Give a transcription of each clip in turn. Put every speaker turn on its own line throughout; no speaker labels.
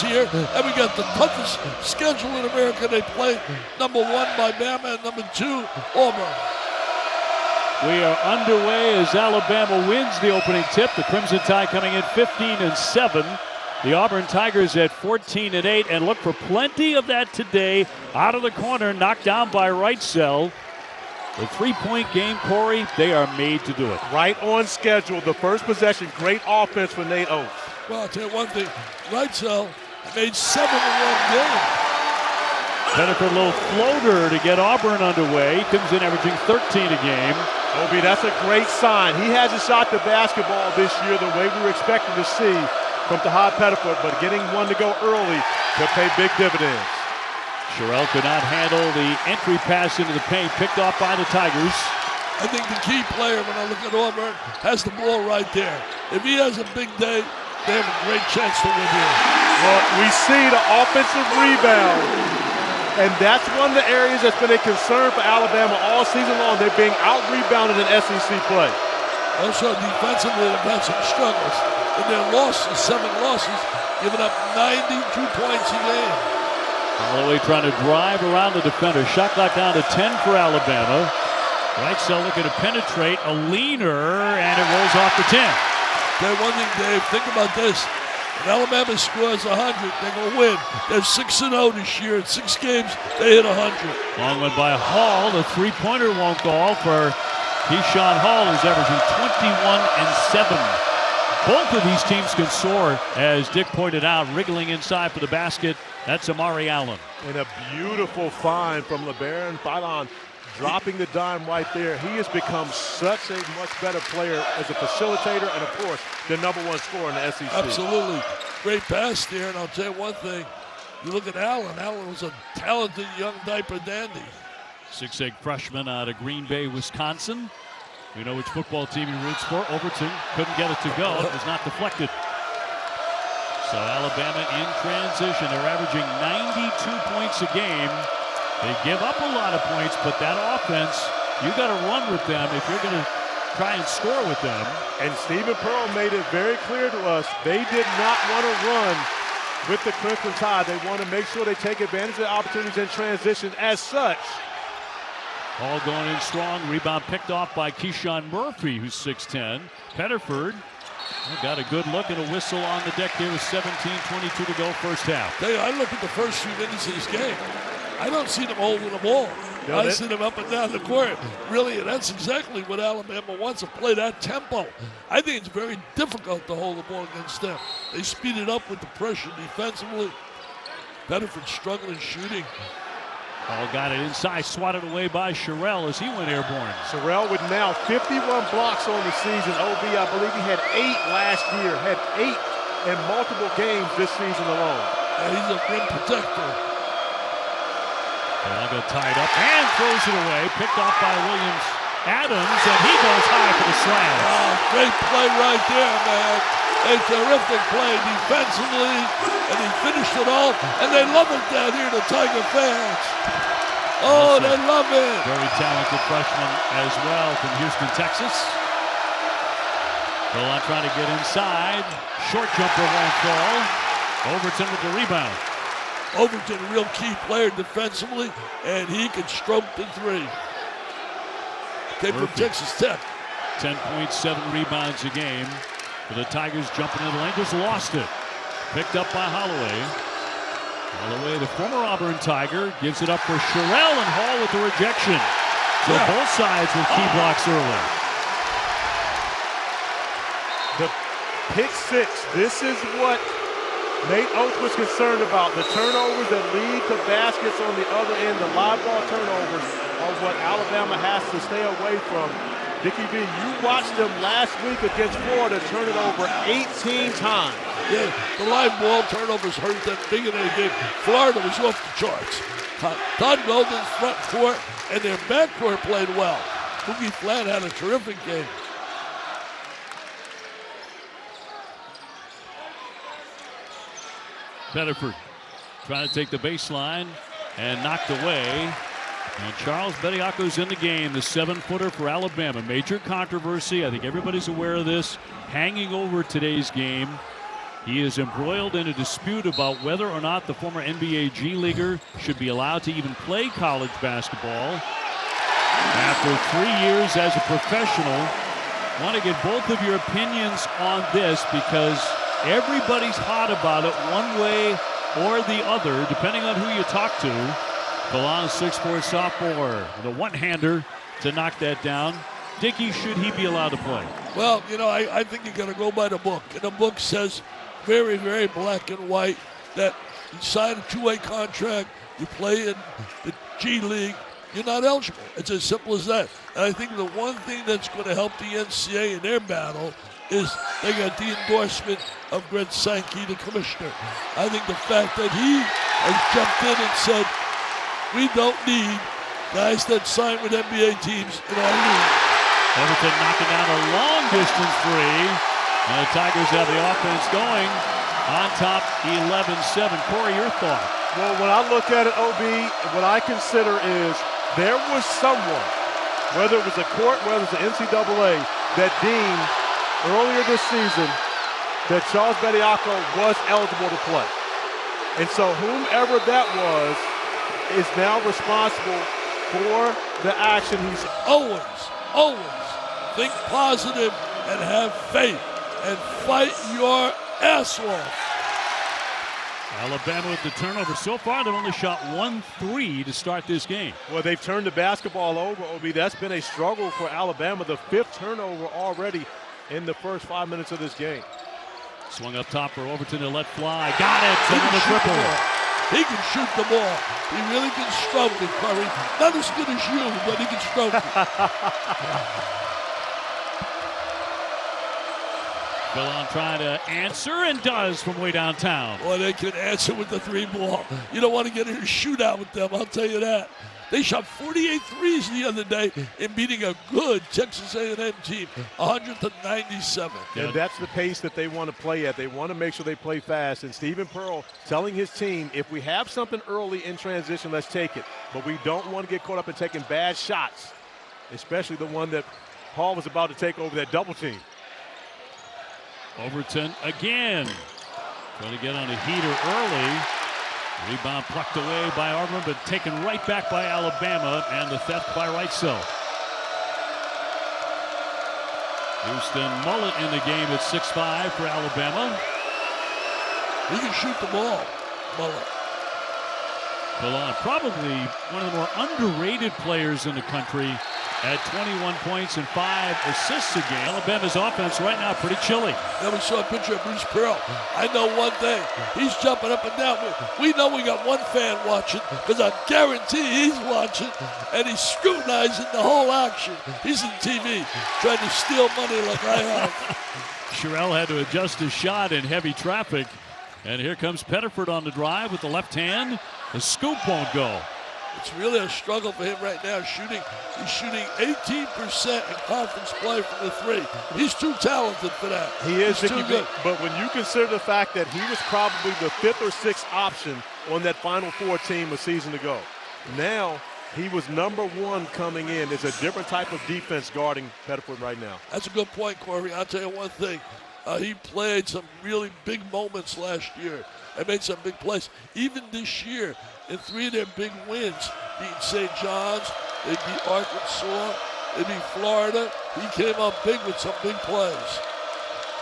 this year, and we got the toughest schedule in America. They play number 1 by Bama and number 2 Auburn.
We are underway as Alabama wins the opening tip. The Crimson Tide coming in 15-7. The Auburn Tigers at 14-8, and look for plenty of that today. Out of the corner, knocked down by Wrightsell. The three-point game, Corey, they are made to do it.
Right on schedule. The first possession, great offense for Nate Oates.
Well, I'll tell you one thing. Wrightsell made 7 in one game.
Benefit a little floater to get Auburn underway. Comes in averaging 13 a game.
Obi, that's a great sign. He hasn't shot the basketball this year the way we were expecting to see from Tahad Pettiford, but getting one to go early could pay big dividends.
Sherrill could not handle the entry pass into the paint, picked off by the Tigers.
I think the key player, when I look at Auburn, has the ball right there. If he has a big day, they have a great chance to win here.
Well, we see the offensive rebound, and that's one of the areas that's been a concern for Alabama all season long. They're being out-rebounded in SEC play.
Also, defensively, they've had some struggles. In their losses, 7 losses, giving up 92 points a game.
Holloway trying to drive around the defender. Shot clock down to 10 for Alabama. Wrightsell looking to penetrate. A leaner, and it rolls off the 10.
Okay, one thing, Dave, think about this. If Alabama scores 100, they're going to win. They're 6-0 this year. In 6 games, they hit 100.
Long one by Hall. The three-pointer won't go for Keyshawn Hall, who's averaging 21-7. Both of these teams can soar, as Dick pointed out, wriggling inside for the basket. That's Amari Allen.
And a beautiful find from Labaron. Philon dropping the dime right there. He has become such a much better player as a facilitator and, of course, the #1 scorer in the SEC.
Absolutely. Great pass there, and I'll tell you one thing. You look at Allen. Allen was a talented young diaper dandy.
6'8" freshman out of Green Bay, Wisconsin. We know which football team he roots for. Overton couldn't get it to go. It was not deflected. So Alabama in transition. They're averaging 92 points a game. They give up a lot of points, but that offense, you got to run with them if you're going to try and score with them.
And Stephen Pearl made it very clear to us they did not want to run with the Crimson Tide. They want to make sure they take advantage of the opportunities in transition. As such,
Hall going in strong. Rebound picked off by Keyshawn Murphy, who's 6'10". Pettiford got a good look and a whistle on the deck here with 17:22 to go first half.
Tell you, I look at the first few minutes of this game. I don't see them holding the ball. I see them up and down the court. Really, and that's exactly what Alabama wants, to play that tempo. I think it's very difficult to hold the ball against them. They speed it up with the pressure defensively. Pettiford struggling shooting.
Hall got it inside, swatted away by Sherrill as he went airborne.
Sherrill with now 51 blocks on the season. OB, I believe he had 8 last year, had 8 in multiple games this season alone.
And he's a rim protector.
Got tied up and throws it away. Picked off by Williams Adams, and he goes high for the slam.
Oh, great play right there, man. A terrific play defensively, and he finished it off, and they love it down here, the Tiger fans. Oh, they love it.
Very talented freshman as well from Houston, Texas. Philon trying to get inside. Short jumper won't fall. Overton with the rebound.
Overton, a real key player defensively, and he can stroke the 3. Came from Texas Tech.
10.7 rebounds a game. For the Tigers jumping in the lane, just lost it. Picked up by Holloway. Holloway, the former Auburn Tiger, gives it up for Sherrill, and Hall with the rejection. So both sides with key blocks early.
The pick 6, this is what Nate Oates was concerned about. The turnovers that lead to baskets on the other end, the live ball turnovers, are what Alabama has to stay away from. Dickie V, you watched them last week against Florida turn it over 18 times.
Yeah, the live ball turnovers hurt them big in their game. Florida was off the charts. Todd Golden's front court and their backcourt played well. Boogie Flat had a terrific game.
Pettiford trying to take the baseline and knocked away. And Charles Bediako's in the game, the 7-footer for Alabama. Major controversy. I think everybody's aware of this. Hanging over today's game. He is embroiled in a dispute about whether or not the former NBA G Leaguer should be allowed to even play college basketball. After 3 years as a professional, I want to get both of your opinions on this because everybody's hot about it one way or the other, depending on who you talk to. Philon, 6'4" sophomore, the one-hander to knock that down. Dickey, should he be allowed to play?
Well, I think you got to go by the book. And the book says very, very black and white that you sign a two-way contract, you play in the G League, you're not eligible. It's as simple as that. And I think the one thing that's going to help the NCAA in their battle is they got the endorsement of Greg Sankey, the commissioner. I think the fact that he has jumped in and said, we don't need guys that sign with NBA teams in our league.
Overton knocking down a long distance three. And the Tigers have the offense going on top 11-7. Corey, your thought?
Well, when I look at it, OB, what I consider is there was someone, whether it was a court, whether it was the NCAA, that deemed earlier this season that Charles Bediako was eligible to play. And so whomever that was is now responsible for the action he's
always think positive and have faith and fight your ass off.
Alabama with the turnover. So far, they've only shot 1 3 to start this game.
Well, they've turned the basketball over, OB. That's been a struggle for Alabama. The 5th turnover already in the first 5 minutes of this game.
Swung up top for Overton to let fly. Got it. Another triple.
He can shoot the ball. He really can stroke it, Curry. Not as good as you, but he can stroke it.
Philon trying to answer and does from way downtown.
Boy, they can answer with the 3 ball. You don't want to get in a shootout with them, I'll tell you that. They shot 48 threes the other day in beating a good Texas A&M team, 100-97.
And that's the pace that they want to play at. They want to make sure they play fast. And Stephen Pearl telling his team, if we have something early in transition, let's take it. But we don't want to get caught up in taking bad shots, especially the one that Paul was about to take over that double team.
Overton again. Trying to get on a heater early. Rebound plucked away by Auburn, but taken right back by Alabama, and the theft by Reitzel. Houston Mullet in the game at 6'5" for Alabama.
He can shoot the ball, Mullet.
Philon, probably one of the more underrated players in the country at 21 points and 5 assists a game. Alabama's offense right now pretty chilly.
Then we saw a picture of Bruce Pearl. I know one thing. He's jumping up and down. We know we got one fan watching because I guarantee he's watching, and he's scrutinizing the whole action. He's in TV trying to steal money like I have.
Sherrill had to adjust his shot in heavy traffic. And here comes Pettiford on the drive with the left hand. The scoop won't go.
It's really a struggle for him right now shooting. He's shooting 18% in conference play from the 3. He's too talented for that.
He is,
too good.
But when you consider the fact that he was probably the 5th or 6th option on that Final Four team a season ago, now he was number 1 coming in. It's a different type of defense guarding Pettiford right now.
That's a good point, Corey. I'll tell you one thing. He played some really big moments last year and made some big plays. Even this year, in 3 of their big wins, beat St. John's, they beat Arkansas, they beat Florida. He came up big with some big plays.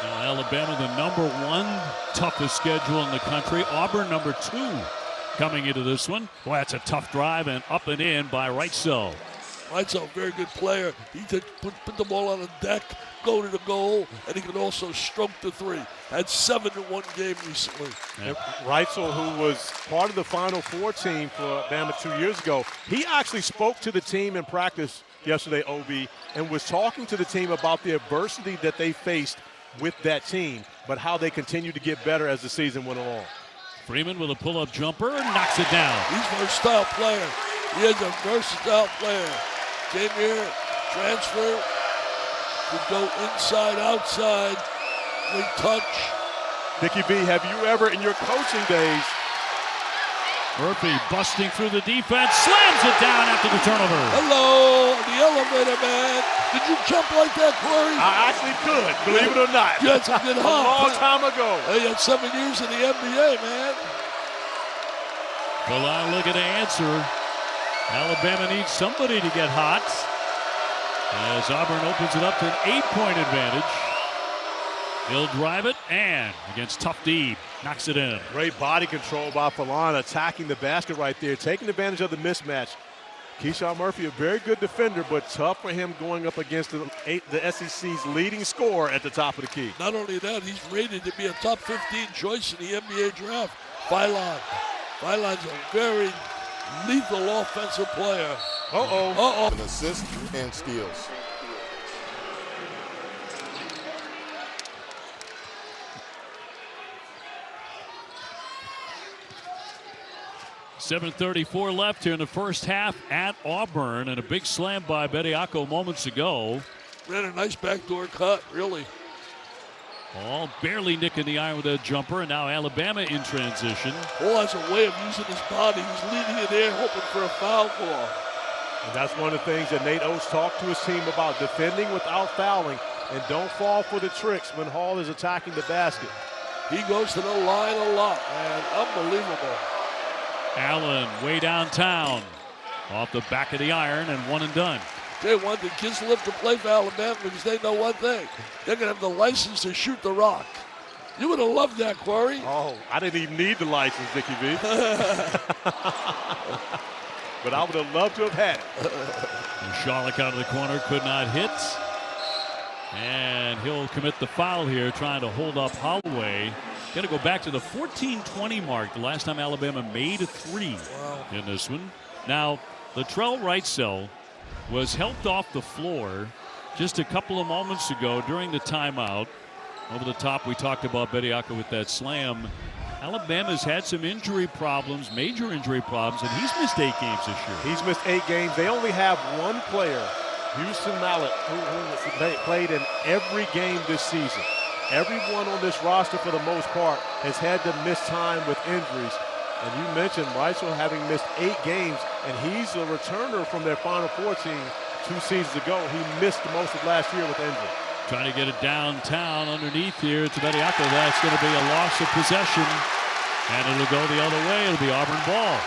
Now, Alabama, the number 1 toughest schedule in the country. Auburn, number 2, coming into this one. Boy, that's a tough drive, and up and in by Reitzel.
Reitzel, a very good player. He could put the ball on the deck, go to the goal, and he could also stroke the 3. Had 7 in one game recently.
Yep. Reitzel, who was part of the Final Four team for Alabama 2 years ago, he actually spoke to the team in practice yesterday, OB, and was talking to the team about the adversity that they faced with that team, but how they continue to get better as the season went along.
Freeman with a pull-up jumper, knocks it down.
He's a versatile player. He is a versatile player. Came here, transfer, could go inside, outside, quick touch.
Dickie B, have you ever in your coaching days
Murphy busting through the defense, slams it down after the turnover.
Hello, the elevator man. Did you jump like that, Corey?
I actually could, believe it or not.
You had some good
A
hop.
long time ago.
Hey, you had 7 years in the NBA, man.
Philon looking to answer. Alabama needs somebody to get hot as Auburn opens it up to an 8-point advantage. He'll drive it, and against tough D, knocks it in.
Great body control by Philon, attacking the basket right there, taking advantage of the mismatch. Keyshawn Murphy, a very good defender, but tough for him going up against the SEC's leading scorer at the top of the key.
Not only that, he's rated to be a top 15 choice in the NBA draft. Philon. Philon's a very lethal offensive player.
An assist and steals.
.734 left here in the first half at Auburn, and a big slam by Bediako moments ago.
Ran a nice backdoor cut, really.
All barely nicking the iron with that jumper, and now Alabama in transition.
Hall has a way of using his body. He's leading it there, hoping for a foul call.
And that's one of the things that Nate Oates talked to his team about, defending without fouling, and don't fall for the tricks when Hall is attacking the basket.
He goes to the line a lot, man. Unbelievable.
Allen way downtown. Off the back of the iron and one and done.
They want the kids live to play for Alabama because they know one thing. They're going to have the license to shoot the rock. You would have loved that, Corey.
Oh, I didn't even need the license, Dickie V. But I would have loved to have had it.
And Charlotte out of the corner could not hit. And he'll commit the foul here, trying to hold up Holloway. Got to go back to the 14-20 mark, the last time Alabama made a three in this one. Now, Latrell Wrightsell was helped off the floor just a couple of moments ago during the timeout. Over the top, we talked about Bediako with that slam. Alabama's had some injury problems, major injury problems, and he's missed 8 games this year.
He's missed 8 games. They only have one player, Houston Mallett, who played in every game this season. Everyone on this roster, for the most part, has had to miss time with injuries. And you mentioned Wrightsell having missed 8 games, and he's a returner from their Final Four team 2 seasons ago. He missed the most of last year with injury.
Trying to get it downtown underneath here to Bediako. That's going to be a loss of possession, and it'll go the other way. It'll be Auburn ball.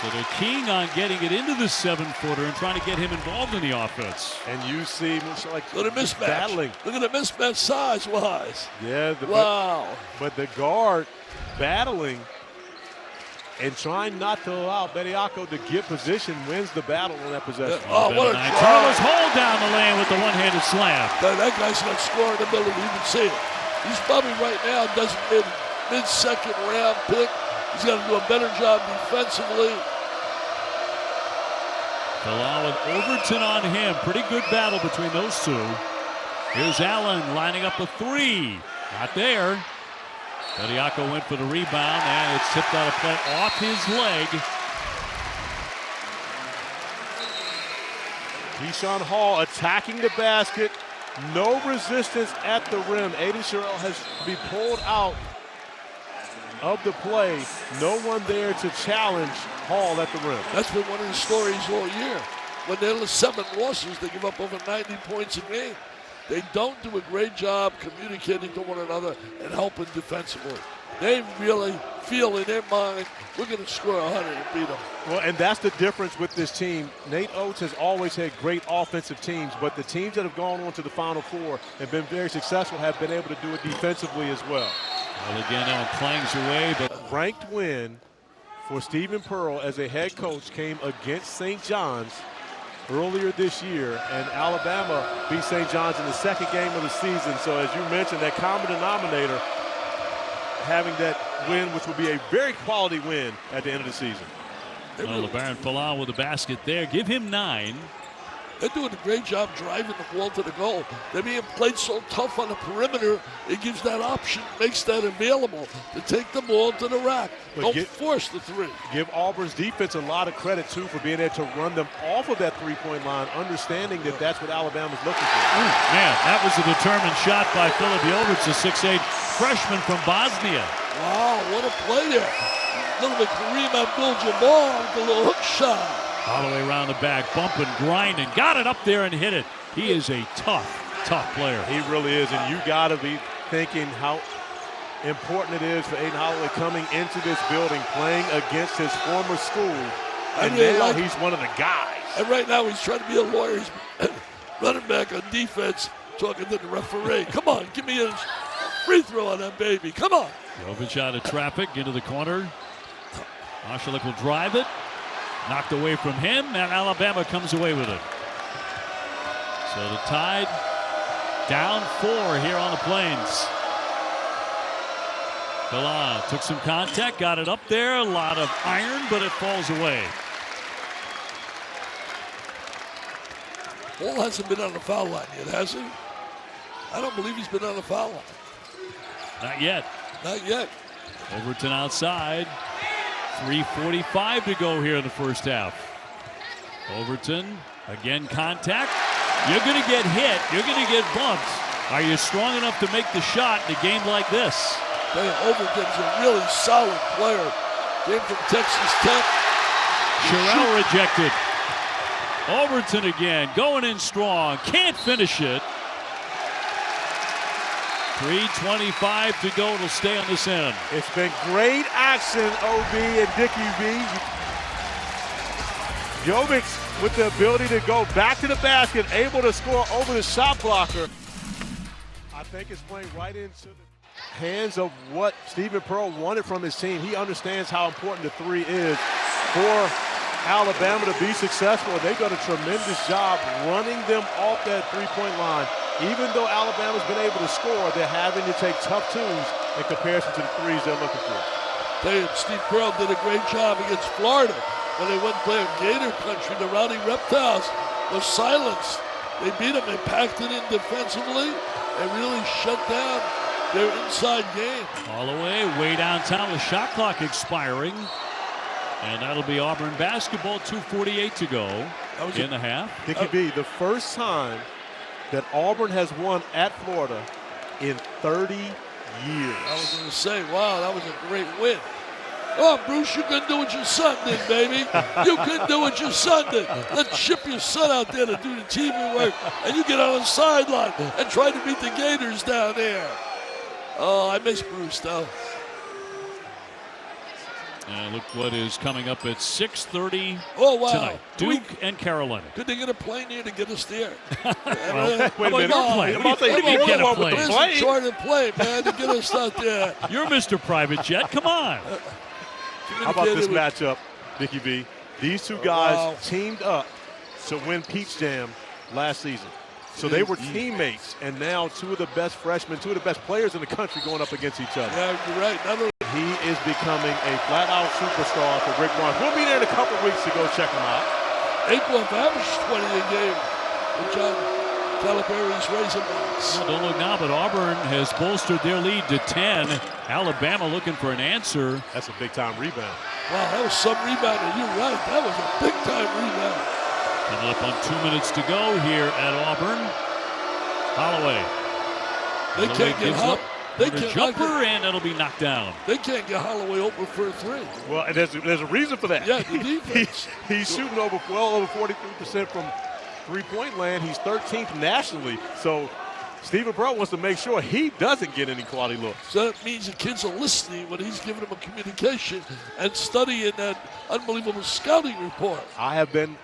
So they're keying on getting it into the 7-footer and trying to get him involved in the offense.
And you see, like,
look at the mismatch.
Battling.
Look at the mismatch size-wise.
Yeah.
Wow.
But the guard battling and trying not to allow Bediako to get position wins the battle on that possession.
Oh, what a
Turner's hold down the lane with the one-handed slam.
That guy's got scoring ability. You can see it. He's probably right now doesn't mid-second round pick. He's got to do a better job defensively.
Philon with Overton on him. Pretty good battle between those two. Here's Allen lining up a 3. Not there. Bediako went for the rebound, and it's tipped out of play off his leg.
Keyshawn Hall attacking the basket. No resistance at the rim. Aiden Sherrill has to be pulled out of the play. No one there to challenge Hall at the rim.
That's been one of the stories all year. When they're 7 losses, they give up over 90 points a game. They don't do a great job communicating to one another and helping defensively. They really feel in their mind, we're going to score 100 and beat them.
Well, and that's the difference with this team. Nate Oates has always had great offensive teams, but the teams that have gone on to the Final Four and been very successful have been able to do it defensively as well.
Well, again, Allen clangs away, but
ranked win for Stephen Pearl as a head coach came against St. John's earlier this year, and Alabama beat St. John's in the second game of the season. So as you mentioned, that common denominator, having that win, which will be a very quality win at the end of the season.
well, Labaron Philon with the basket there. Give him 9.
They're doing a great job driving the ball to the goal. They're being played so tough on the perimeter, it gives that option, makes that available to take the ball to the rack.
But
don't force the 3.
Give Auburn's defense a lot of credit, too, for being able to run them off of that three-point line, understanding that that's what Alabama's looking for.
Man, that was a determined shot by Philip Yilberts, a 6'8" freshman from Bosnia.
Wow, what a play there. Little bit Kareem Abdul-Jabbar with a little hook shot.
All the way around the back, bumping, grinding, got it up there and hit it. He is a tough player.
He really is, and you got to be thinking how important it is for Aiden Holloway coming into this building, playing against his former school, and now he's one of the guys.
And right now he's trying to be a lawyer. He's running back on defense, talking to the referee. Come on, give me a free throw on that baby. Come on.
Jovic out of traffic into the corner. Mashalik will drive it. Knocked away from him, and Alabama comes away with it. So the Tide down 4 here on the Plains. Philon took some contact, got it up there. A lot of iron, but it falls away.
Ball hasn't been on the foul line yet, has he? I don't believe he's been on the foul line.
Not yet.
Not yet.
Overton outside. 3:45 to go here in the first half. Overton, again contact. You're going to get hit. You're going to get bumped. Are you strong enough to make the shot in a game like this?
Overton's a really solid player. Came from Texas Tech.
Sherrill rejected. Overton again, going in strong. Can't finish it. 3:25 to go. It'll stay on this end.
It's been great action, OB and Dickie V. Jovic with the ability to go back to the basket, able to score over the shot blocker. I think it's playing right into the hands of what Stephen Pearl wanted from his team. He understands how important the three is for Alabama to be successful. They've done a tremendous job running them off that three-point line. Even though Alabama's been able to score, they're having to take tough twos in comparison to the threes they're looking for.
Steve Pearl did a great job against Florida when they went playing Gator Country. The Rowdy Reptiles was silenced. They beat them. They packed it in defensively and really shut down their inside game.
All the way downtown with shot clock expiring. And that'll be Auburn basketball. 2:48 to go in the half.
Dickie B, the first time that Auburn has won at Florida in 30 years.
I was going to say, wow, that was a great win. Oh, Bruce, you couldn't do what your son did, baby. You couldn't do what your son did. Let's ship your son out there to do the TV work, and you get on the sideline and try to beat the Gators down there. Oh, I miss Bruce, though.
And look what is coming up at 6:30 tonight. Duke and Carolina.
Could they get a plane here to get us there?
Well, wait a minute.
Get a plane.
There's a chartered plane, man, to get us out there.
You're Mr. Private Jet. Come on.
How about this matchup, Dickie B? These two guys teamed up to win Peach Jam last season. So they were teammates, and now two of the best freshmen, two of the best players in the country going up against each other.
Yeah, you're right.
He is becoming a flat-out superstar for Rick Barnes. We'll be there in a couple weeks to go check him out.
Aikloff averaged 20 a game with John Calipari's Razorbacks.
Well, don't look now, but Auburn has bolstered their lead to 10. Alabama looking for an answer.
That's a big-time rebound.
Wow, that was some rebounding. You're right. That was a big-time rebound.
Coming up on 2 minutes to go here at Auburn. Holloway.
They can't get Holloway.
They can't jumper, and it'll be knocked down.
They can't get Holloway open for a three.
Well, and there's a reason for that.
Yeah, the defense.
He's shooting well over 43% from three-point land. He's 13th nationally. So Stephen Pearl wants to make sure he doesn't get any quality looks.
So that means the kids are listening when he's giving them a communication and studying that unbelievable scouting report.
I've been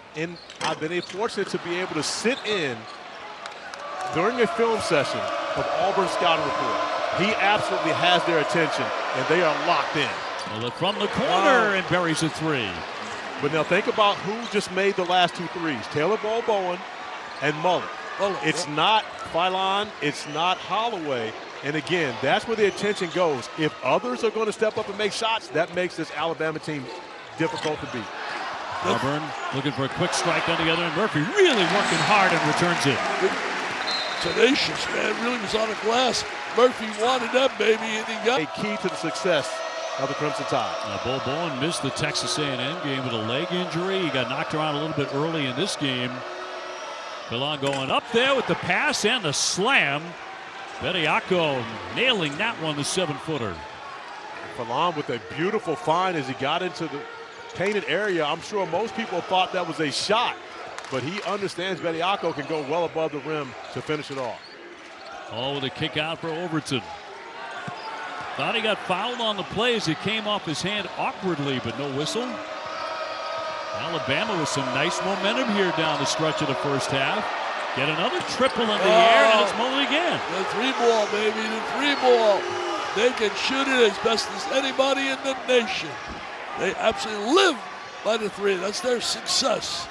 fortunate to be able to sit in during a film session of Auburn scouting report. He absolutely has their attention, and they are locked in.
Well, look from the corner and buries a three.
But now think about who just made the last two threes. Taylor Ball-Bowen and Mullen. It's not Philon, it's not Holloway. And again, that's where the attention goes. If others are going to step up and make shots, that makes this Alabama team difficult to beat.
Auburn looking for a quick strike on the other end. Murphy really working hard and returns it.
Tenacious, man, really was on the glass. Murphy wanted that, baby, and he got
a key to the success of the Crimson Tide.
Ball-Bowen missed the Texas A&M game with a leg injury. He got knocked around a little bit early in this game. Philon going up there with the pass and the slam. Bediako nailing that one, the 7-footer.
Philon with a beautiful find as he got into the painted area. I'm sure most people thought that was a shot, but he understands Bediako can go well above the rim to finish it off.
Oh, with a kick out for Overton. Thought he got fouled on the play as it came off his hand awkwardly, but no whistle. Alabama with some nice momentum here down the stretch of the first half. Get another triple in the air, and it's Mullen again.
The three ball, baby, the three ball. They can shoot it as best as anybody in the nation. They absolutely live by the three. That's their success.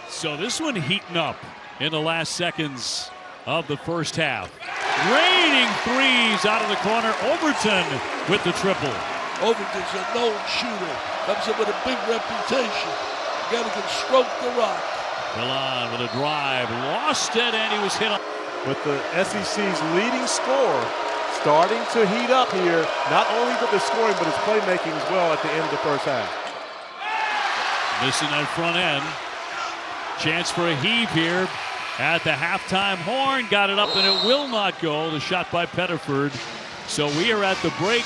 So this one heating up in the last seconds of the first half. Raining threes out of the corner. Overton with the triple.
Overton's a known shooter. Comes in with a big reputation. Got to stroke the rock.
Philon with a drive. Lost it, and he was hit on.
With the SEC's leading scorer starting to heat up here, not only with the scoring, but his playmaking as well at the end of the first half.
Missing that front end. Chance for a heave here at the halftime horn. Got it up, and it will not go. The shot by Pettiford. So we are at the break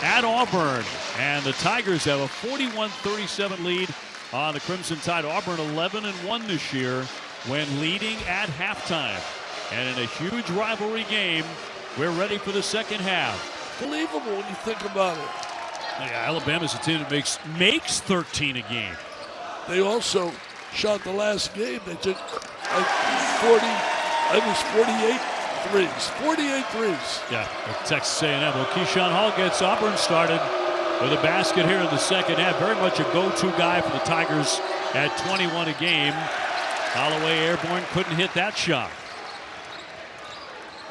at Auburn, and the Tigers have a 41-37 lead on the Crimson Tide. Auburn 11-1 this year when leading at halftime. And in a huge rivalry game, we're ready for the second half.
Believable when you think about it.
Yeah, Alabama's a team that makes 13 a game.
They also shot the last game. They took like 40, it was 48 threes. 48 threes.
Yeah, Texas A&M. Well, Keyshawn Hall gets Auburn started with a basket here in the second half. Very much a go-to guy for the Tigers at 21 a game. Holloway airborne, couldn't hit that shot.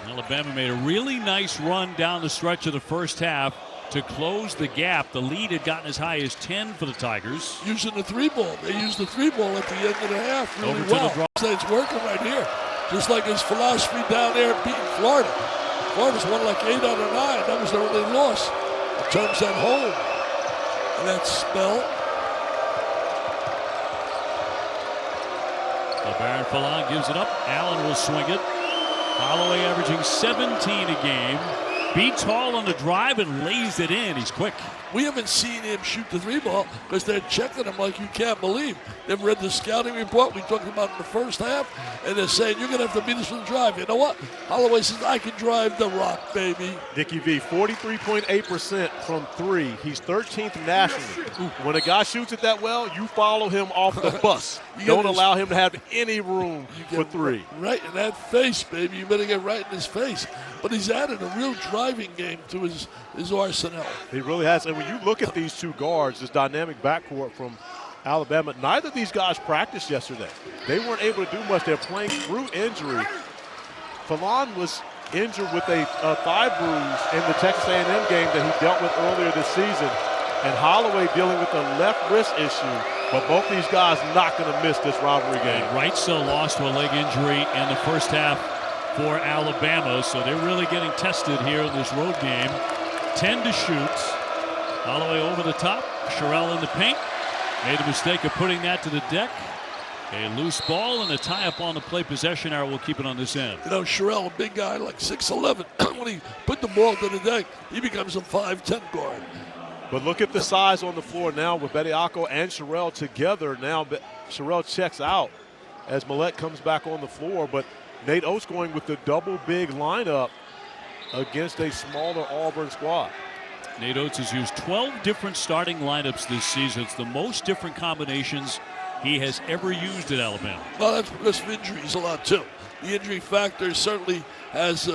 Alabama made a really nice run down the stretch of the first half to close the gap. The lead had gotten as high as 10 for the Tigers.
Using the three ball. They used the three ball at the end of the half really
Over to
well.
the draw.
It's working right here. Just like his philosophy down there beating Florida. Florida's won like 8 out of 9. That was their only loss in terms at home. And that spell.
Labaron Philon gives it up. Allen will swing it. Holloway averaging 17 a game. Beats Hall on the drive and lays it in. He's quick.
We haven't seen him shoot the three ball because they're checking him like you can't believe. They've read the scouting report we talked about in the first half, and they're saying you're going to have to beat us from the drive. You know what? Holloway says, I can drive the rock, baby.
Dickie V, 43.8% from three. He's 13th nationally. When a guy shoots it that well, you follow him off the bus. Don't allow him to have any room for three.
Right in that face, baby. You better get right in his face. But he's added a real driving game to his arsenal.
He really has. And when you look at these two guards, this dynamic backcourt from Alabama, neither of these guys practiced yesterday. They weren't able to do much. They're playing through injury. Philon was injured with a thigh bruise in the Texas A&M game that he dealt with earlier this season. And Holloway dealing with a left wrist issue. But both these guys not going to miss this rivalry game.
Wright still lost to a leg injury in the first half for Alabama, so they're really getting tested here in this road game. 10 to shoot. Holloway over the top. Sherrill in the paint. Made a mistake of putting that to the deck. A loose ball and a tie-up on the play possession arrow will keep it on this end.
You know, Sherrill, a big guy like 6'11", when he put the ball to the deck, he becomes a 5'10" guard.
But look at the size on the floor now with Bediako and Sherrill together. Now Sherrill checks out as Millette comes back on the floor. But Nate Oates going with the double big lineup against a smaller Auburn squad.
Nate Oates has used 12 different starting lineups this season. It's the most different combinations he has ever used at Alabama.
Well, that's because of injuries a lot, too. The injury factor certainly has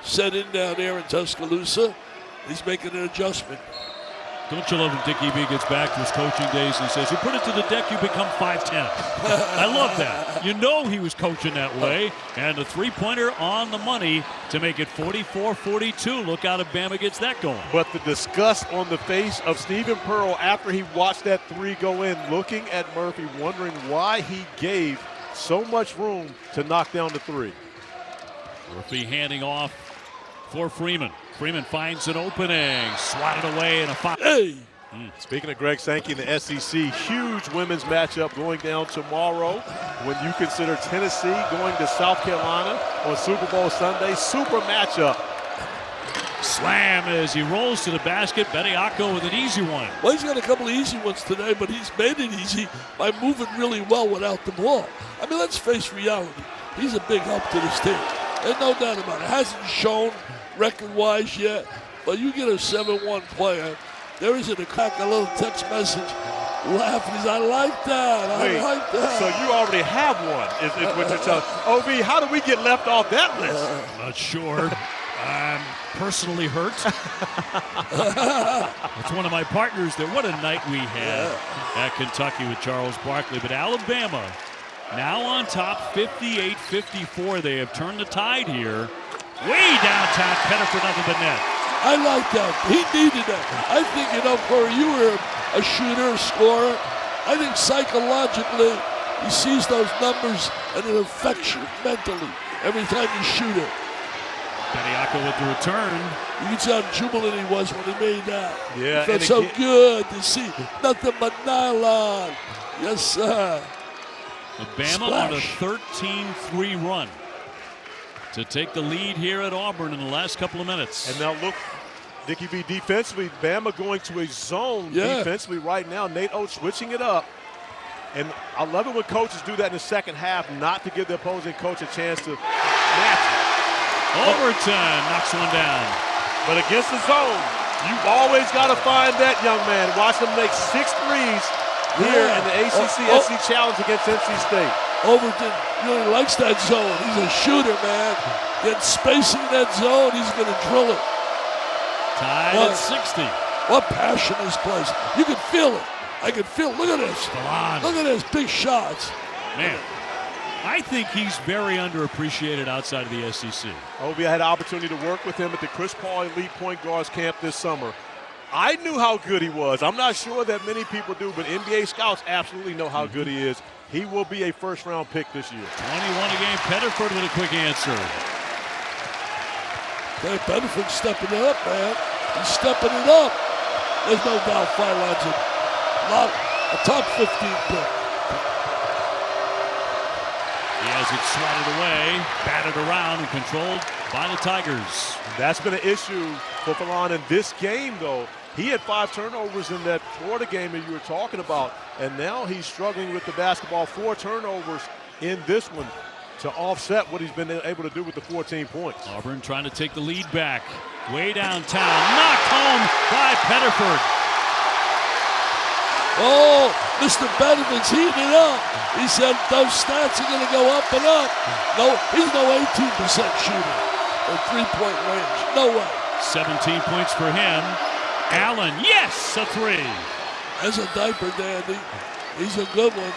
set in down there in Tuscaloosa. He's making an adjustment.
Don't you love when Dickie V gets back to his coaching days and says, you put it to the deck, you become 5'10". I love that. You know he was coaching that way. And the three-pointer on the money to make it 44-42. Look out if Bama gets that going.
But the disgust on the face of Stephen Pearl after he watched that three go in, looking at Murphy, wondering why he gave so much room to knock down the three.
Murphy handing off for Freeman. Freeman finds an opening, swatted away in a foul.
Hey!
Speaking of Greg Sankey in the SEC, huge women's matchup going down tomorrow. When you consider Tennessee going to South Carolina on Super Bowl Sunday, super matchup.
Slam as he rolls to the basket. Bediako with an easy one.
Well, he's got a couple of easy ones today, but he's made it easy by moving really well without the ball. I mean, let's face reality. He's a big help to this team. There's no doubt about it. Hasn't shown record-wise yet, but you get a 7-1 player. There isn't a crack, a little text message laughing. He's, I like that. I like that.
So you already have one, is what you're telling. OB, how do we get left off that list?
Not sure. I'm personally hurt. It's one of my partners there. What a night we had at Kentucky with Charles Barkley. But Alabama now on top, 58-54. They have turned the tide here. Way downtown, Pettiford, nothing but net.
I like that. He needed that. I think, Corey, you were a shooter, a scorer. I think psychologically, he sees those numbers and it affects you mentally every time you shoot it.
Bediako with the return.
You can see how jubilant he was when he made that.
Yeah,
it felt so good to see nothing but nylon. Yes, sir.
Alabama on a 13-3 run to take the lead here at Auburn in the last couple of minutes.
And now look, Dickie B, defensively, Bama going to a zone defensively right now. Nate Oates switching it up. And I love it when coaches do that in the second half, not to give the opposing coach a chance to match it.
Overton knocks one down.
But against the zone, you've always got to find that young man. Watch him make 6 threes here in the ACC-SC Challenge against NC State.
Overton really likes that zone. He's a shooter, man. Get spacing that zone, he's going to drill it.
Tied at 60.
What passion this place. You can feel it. I can feel it. Look at this.
Philon.
Look at this. Big shots.
Man, I think he's very underappreciated outside of the SEC.
Obi, I had an opportunity to work with him at the Chris Paul Elite Point Guards Camp this summer. I knew how good he was. I'm not sure that many people do, but NBA scouts absolutely know how good he is. He will be a first-round pick this year.
21 a game. Pettiford with a quick answer.
Hey, Pettiford stepping it up, man. He's stepping it up. There's no doubt Philon's a top 15 pick.
He has it swatted away, batted around, and controlled by the Tigers.
That's been an issue for Philon in this game, though. He had 5 turnovers in that Florida game that you were talking about, and now he's struggling with the basketball. 4 turnovers in this one to offset what he's been able to do with the 14 points.
Auburn trying to take the lead back. Way downtown, knocked home by Pettiford.
Oh, Mr. Pettiford's heating it up. He said those stats are going to go up and up. No, he's no 18% shooter at 3-point range. No way.
17 points for him. Allen, yes, a 3.
As a diaper dandy, he's a good one.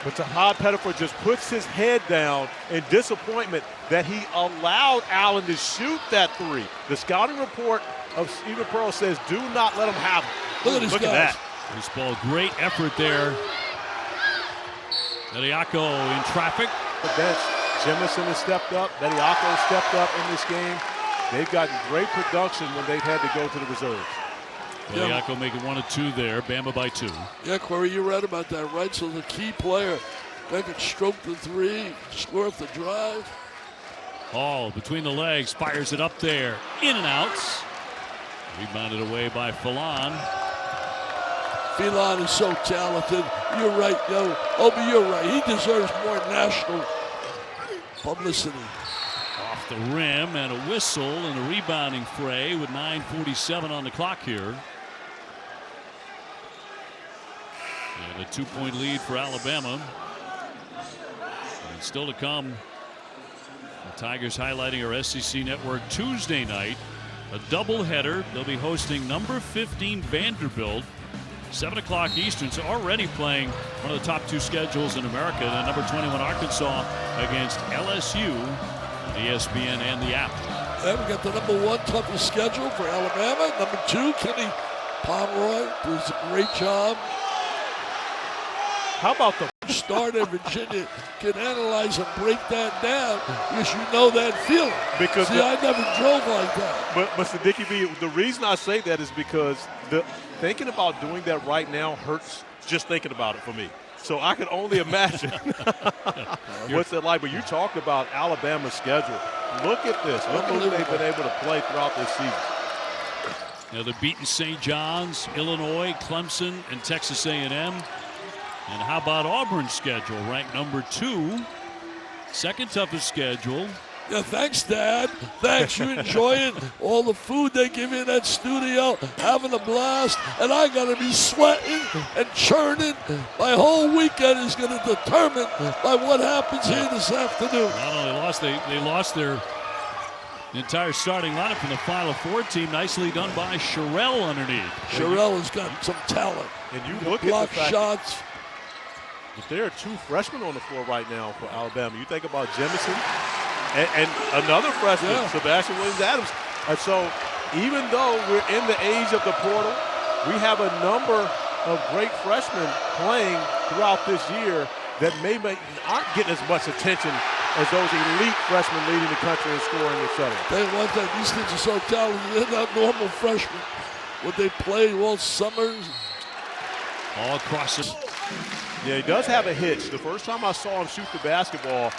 But Tahad Pettiford just puts his head down in disappointment that he allowed Allen to shoot that 3. The scouting report of Stephen Pearl says do not let him have it.
Look at
that.
This ball, great effort there. Bediako in traffic.
The bench, Jemison has stepped up. Bediako stepped up in this game. They've gotten great production when they've had to go to the reserves.
Bediako making 1 of 2 there. Bama by 2.
Yeah, Corey, you read about that, right? So the key player that can stroke the 3, score off the drive.
Hall between the legs, fires it up there. In and out. Rebounded away by Philon.
Philon is so talented. You're right, yo. Obi, you're right. He deserves more national publicity.
Off the rim and a whistle and a rebounding fray with 9:47 on the clock here. And a 2-point lead for Alabama. And still to come, the Tigers highlighting our SEC Network Tuesday night. A doubleheader. They'll be hosting number 15 Vanderbilt. 7 o'clock Eastern, so already playing one of the top 2 schedules in America. And number 21 Arkansas against LSU, ESPN and the app.
Yeah, we got the number 1 toughest schedule for Alabama. Number 2, Kenny Pomeroy does a great job.
How about the
start at Virginia can analyze and break that down because you know that feeling.
Because
see, I never drove like that.
But Mr. Dickie B, the reason I say that is because thinking about doing that right now hurts just thinking about it for me. So I can only imagine what's it like. But you talked about Alabama's schedule. Look at this. Look who they've been able to play throughout this season.
You know, they're beating St. John's, Illinois, Clemson, and Texas A&M. And how about Auburn's schedule? Ranked number 2. Second toughest schedule.
Yeah, thanks, Dad. Thanks. You enjoying all the food they give you in that studio, having a blast, and I got to be sweating and churning. My whole weekend is going to determine by what happens here this afternoon.
Not only lost, they lost their entire starting lineup from the Final Four team. Nicely done by Sherrill underneath.
Sherrill has got some talent.
And you look
block
at the fact
shots.
that there are 2 freshmen on the floor right now for Alabama. You think about Jemison and another freshman, Sebastian Williams-Adams. And so even though we're in the age of the portal, we have a number of great freshmen playing throughout this year that aren't getting as much attention as those elite freshmen leading the country in scoring, et cetera.
They want that. These kids are so talented. They're not normal freshmen. What they play all summers.
All across it.
Yeah, he does have a hitch. The first time I saw him shoot the basketball,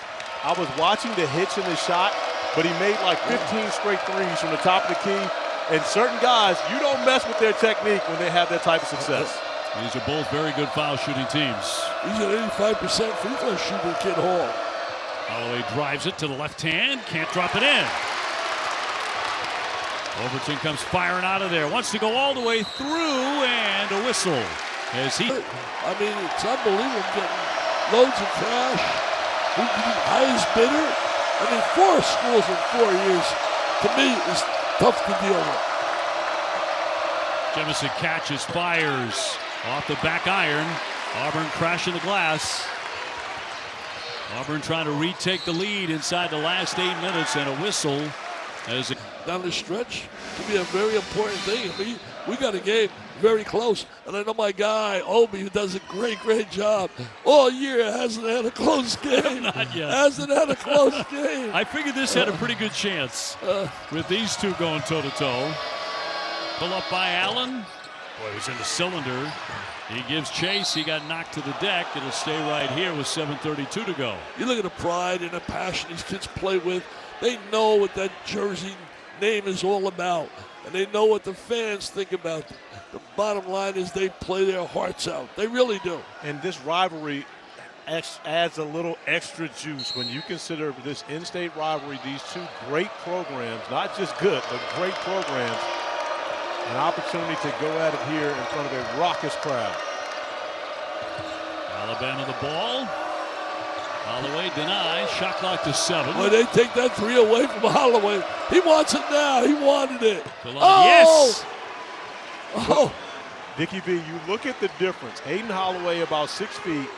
I was watching the hitch in the shot, but he made like 15 straight threes from the top of the key. And certain guys, you don't mess with their technique when they have that type of success.
These are both very good foul shooting teams.
He's an 85% free throw shooter, Kid Hall.
Holloway drives it to the left hand, can't drop it in. Overton comes firing out of there, wants to go all the way through, and a whistle. As he,
I mean, it's unbelievable getting loads of cash. Highest bidder. I mean, 4 schools in 4 years, to me, is tough to deal with.
Jemison catches, fires off the back iron. Auburn crashing the glass. Auburn trying to retake the lead inside the last 8 minutes, and a whistle. As
down the stretch to be a very important thing. I mean, we got a game very close, and I know my guy Obi, who does a great job all year, hasn't had a close game.
Not yet.
Hasn't had a close game.
I figured this had a pretty good chance with these two going toe-to-toe. Pull up by Allen. Boy, he's in the cylinder. He gives chase. He got knocked to the deck. It'll stay right here with 7:32 to go.
You look at the pride and the passion these kids play with. They know what that jersey name is all about, and they know what the fans think about them. The bottom line is they play their hearts out. They really do.
And this rivalry adds a little extra juice when you consider this in-state rivalry, these 2 great programs, not just good, but great programs, an opportunity to go at it here in front of a raucous crowd.
Alabama the ball. Holloway denies. Shot clock to 7.
Boy, they take that 3 away from Holloway. He wants it now. He wanted it.
Philon, yes!
Oh!
Dickie B, you look at the difference. Aiden Holloway about 6 feet.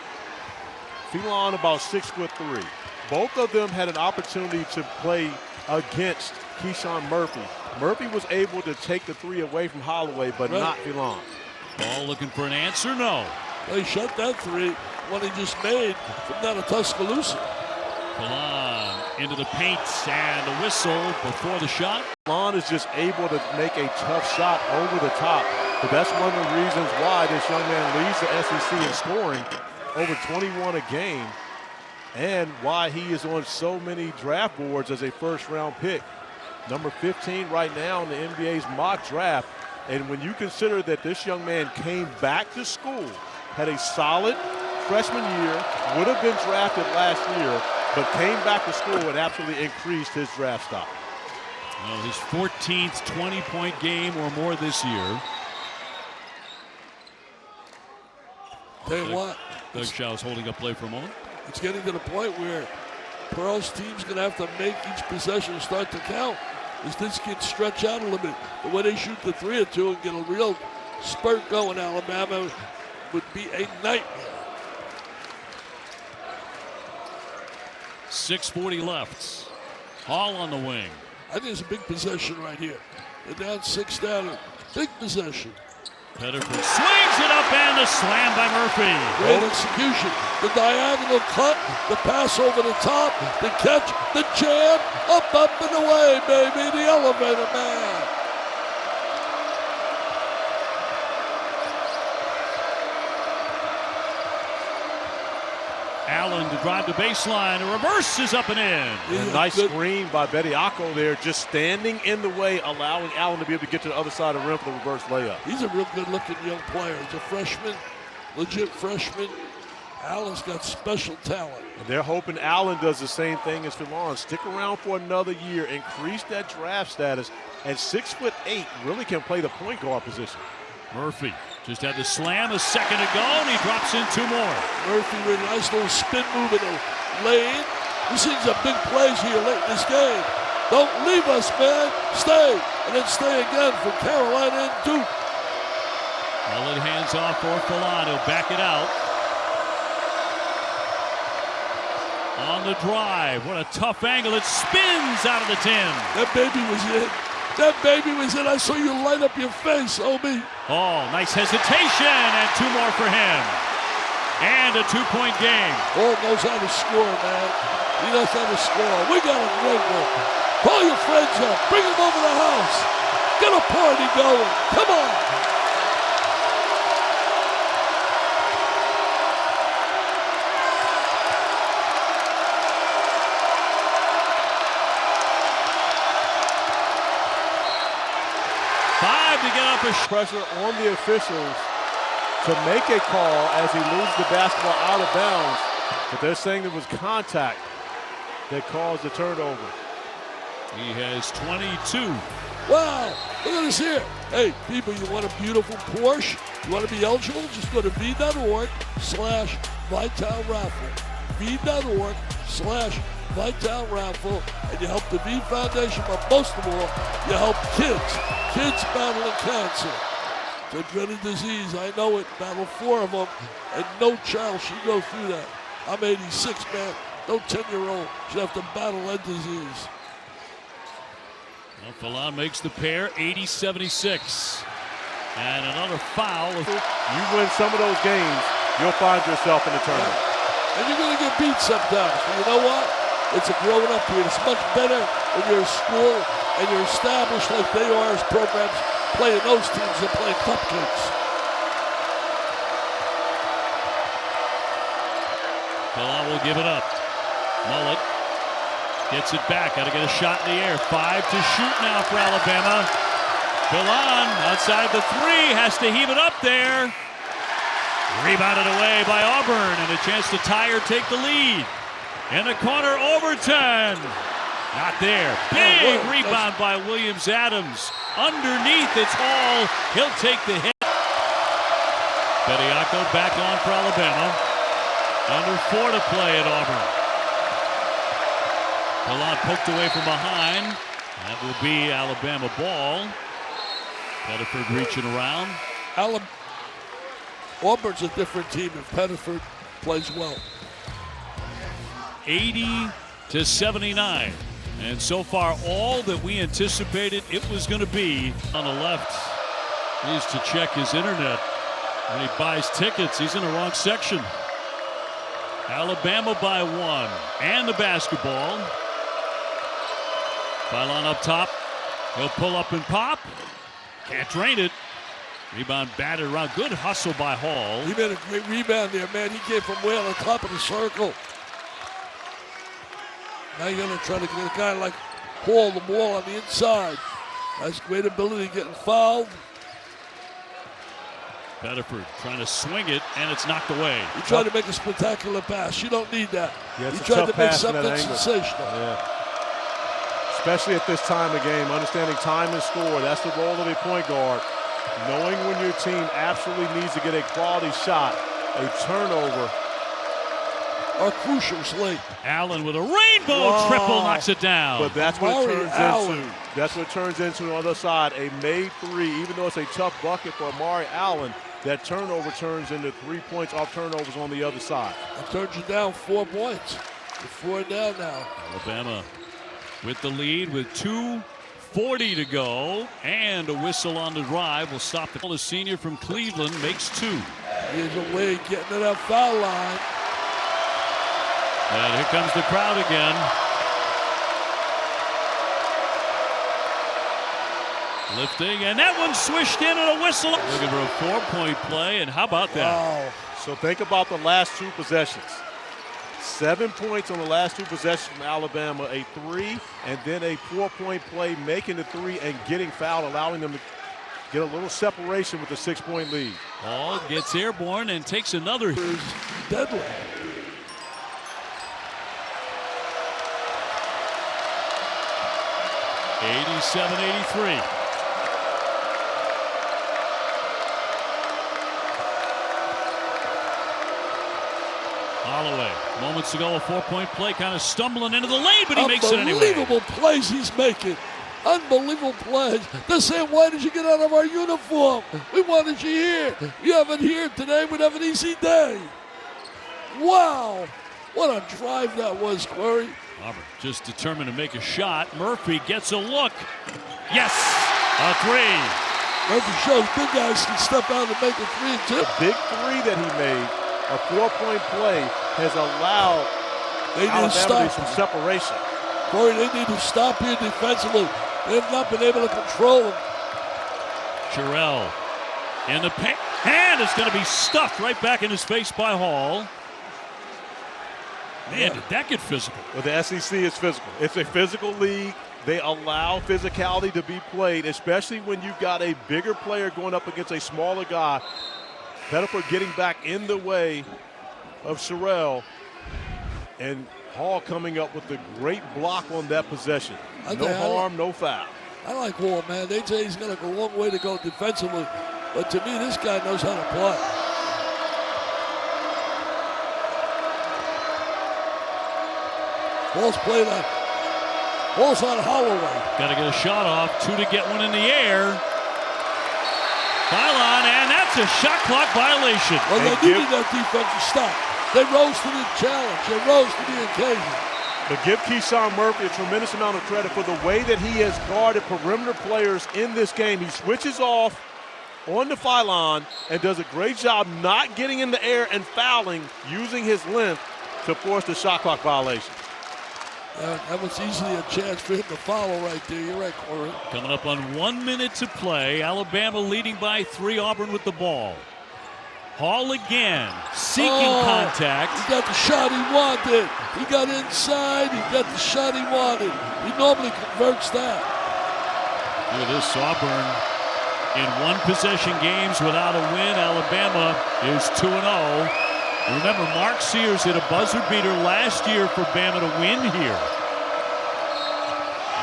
Philon about 6'3". Both of them had an opportunity to play against Keyshawn Murphy. Murphy was able to take the 3 away from Holloway, but not Philon.
Ball looking for an answer, no.
They shot that 3, one he just made from down to Tuscaloosa.
Philon into the paint and a whistle before the shot.
Philon is just able to make a tough shot over the top. But that's one of the reasons why this young man leads the SEC in scoring, over 21 a game, and why he is on so many draft boards as a first-round pick. Number 15 right now in the NBA's mock draft. And when you consider that this young man came back to school, had a solid freshman year, would have been drafted last year, but came back to school and absolutely increased his draft stock.
Well, his 14th 20-point game or more this year.
Tell you what.
Doug Shaw's holding up play for a moment.
It's getting to the point where Pearl's team's going to have to make each possession start to count as this kid stretch out a little bit. But when they shoot the 3 or 2 and get a real spurt going, Alabama would be a nightmare.
6:40 left. Hall on the wing.
I think it's a big possession right here. They're down 6 down. Big possession.
Pettiford swings it up and the slam by Murphy.
Great execution. The diagonal cut, the pass over the top, the catch, the jam, up and away, baby. The elevator man.
Allen to drive to baseline. A reverse is up and in.
A nice screen by Bediako there, just standing in the way, allowing Allen to be able to get to the other side of the rim for the reverse layup.
He's a real good-looking young player. He's a freshman, legit freshman. Allen's got special talent.
And they're hoping Allen does the same thing as Philon. Stick around for another year, increase that draft status, and 6'8" really can play the point guard position.
Murphy just had to slam a second ago, and he drops in 2 more.
Murphy with a nice little spin move in the lane. We've seen some big plays here late in this game. Don't leave us, man. Stay. And then stay again for Carolina and Duke.
Well, it hands off for Philon. He'll back it out. On the drive. What a tough angle. It spins out of the 10.
That baby was in. That baby was in. I saw you light up your face, Obi.
Oh, nice hesitation, and 2 more for him. And a 2-point game.
Paul knows how to score, man. He knows how to score. We got a great one. Call your friends up. Bring them over to the house. Get a party going. Come on.
To get up a
pressure on the officials to make a call as he moves the basketball out of bounds. But they're saying there was contact that caused the turnover.
He has 22.
Wow, look at this here. Hey, people, you want a beautiful Porsche? You want to be eligible? Just go to v.org/Vital Raffle. v.org/Vital Raffle, and you help the V Foundation, but most of all, you help kids battling cancer. It's a dreaded disease, I know it, battle 4 of them, and no child should go through that. I'm 86, man. No 10-year-old should have to battle that disease.
Well, Philon makes the pair, 80-76. And another foul.
You win some of those games, you'll find yourself in the tournament.
And you're going to get beat sometimes, but you know what? It's a growing up period. It's much better when you're in school and you're established like they are as programs playing those teams that play cupcakes.
Philon will give it up. Mullet gets it back. Got to get a shot in the air. 5 to shoot now for Alabama. Philon outside the 3 has to heave it up there. Rebounded away by Auburn, and a chance to tie or take the lead. In the corner, Overton. Not there. Big rebound by Williams-Adams. Underneath, it's Hall. He'll take the hit. Bediako back on for Alabama. Under 4 to play at Auburn. Philon poked away from behind. That will be Alabama ball. Pettiford reaching around.
Auburn's a different team if Pettiford plays well.
80-79. And so far, all that we anticipated it was going to be. On the left, needs to check his internet. When he buys tickets, he's in the wrong section. Alabama by 1. And the basketball. Philon up top. He'll pull up and pop. Can't drain it. Rebound batted around. Good hustle by Hall.
He made a great rebound there, man. He came from way on the top of the circle. Now you're going to try to get a guy like Hall the ball on the inside. Has great ability getting fouled.
Pettiford trying to swing it, and it's knocked away.
He tried to make a spectacular pass. You don't need that.
Yeah,
he tried to make something sensational.
Yeah. Especially at this time of game, understanding time and score. That's the role of a point guard. Knowing when your team absolutely needs to get a quality shot, a turnover.
Are crucial late.
Allen with a rainbow triple knocks it down.
But that's what it turns into. That's what it turns into on the other side. A made 3, even though it's a tough bucket for Amari Allen, that turnover turns into 3 points off turnovers on the other side.
It turns you down 4 points. You're 4 down now.
Alabama with the lead with 2:40 to go, and a whistle on the drive will stop the senior from Cleveland. Makes 2.
Here's a way getting to that foul line.
And here comes the crowd again. Lifting, and that one swished in on a whistle. Looking for a 4-point play, and how about that?
Wow.
So think about the last 2 possessions. 7 points on the last 2 possessions from Alabama, a 3 and then a 4-point play, making the 3 and getting fouled, allowing them to get a little separation with the 6-point lead.
Hall gets airborne and takes another.
Deadly.
'87-'83. Holloway, moments ago, a 4-point play, kind of stumbling into the lane, but he makes it anyway.
Unbelievable plays he's making. Unbelievable plays. They're saying, why did you get out of our uniform? We wanted you here. You haven't here today. We'd have an easy day. Wow. What a drive that was, Corey.
Auburn just determined to make a shot. Murphy gets a look. Yes, a 3.
Murphy shows big guys can step out and make a 3 and 2.
The big 3 that he made, a 4-point play, has allowed Alabama some separation.
Corey, they need to stop here defensively. They have not been able to control him.
Sherrill in the paint, and it's going to be stuffed right back in his face by Hall. Man, did that get physical?
Well, the SEC is physical. It's a physical league. They allow physicality to be played, especially when you've got a bigger player going up against a smaller guy. Pettiford getting back in the way of Sherrill, and Hall coming up with a great block on that possession. No harm, no foul.
I like Hall, man. They say he's got a long way to go defensively, but to me, this guy knows how to play. Hall's played on. Hall's on Holloway.
Got to get a shot off. 2 to get one in the air. Philon, and that's a shot clock violation.
Well, they needed that defensive stop. They rose to the challenge. They rose to the occasion.
But give Keyshawn Murphy a tremendous amount of credit for the way that he has guarded perimeter players in this game. He switches off on the Philon and does a great job not getting in the air and fouling, using his length to force the shot clock violation.
That was easily a chance for him to follow right there. You're right, Corey.
Coming up on 1 minute to play. Alabama leading by 3. Auburn with the ball. Hall again, seeking contact.
He got the shot he wanted. He got inside. He got the shot he wanted. He normally converts that.
Look at this, Auburn in 1-possession games without a win. Alabama is 2-0. Remember, Mark Sears hit a buzzer beater last year for Bama to win here.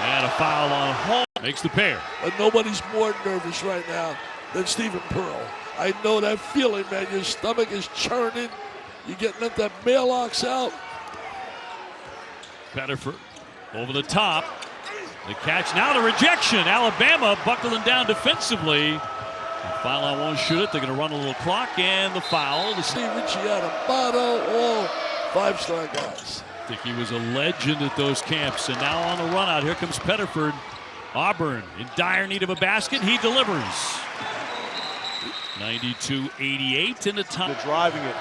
And a foul on Hall. Makes the pair.
But nobody's more nervous right now than Stephen Pearl. I know that feeling, man. Your stomach is churning. You're getting that mail-ox out.
Pettiford over the top. The catch, now the rejection. Alabama buckling down defensively. Philon won't shoot it. They're going to run a little clock, and the foul.
Steve Ricciardo, all 5-star guys.
I think he was a legend at those camps. And now on the run out, here comes Pettiford. Auburn in dire need of a basket. He delivers. 92-88 in the top.
They're driving it.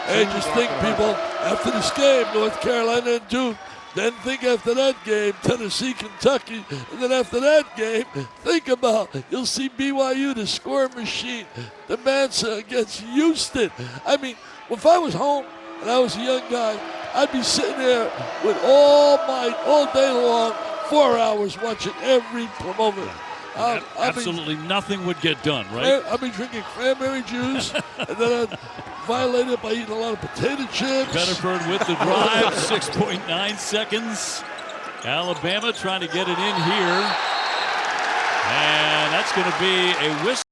Hey, just think, people, after this game, North Carolina and Duke, then think after that game, Tennessee, Kentucky, and then after that game, think about, you'll see BYU, the scoring machine, the Mansa against Houston. I mean, if I was home and I was a young guy, I'd be sitting there with all day long, 4 hours watching every moment.
Absolutely nothing would get done, right?
I'd be drinking cranberry juice, and then I'd violate it by eating a lot of potato chips.
Pettiford with the drive, 6.9 seconds. Alabama trying to get it in here. And that's going to be a whistle.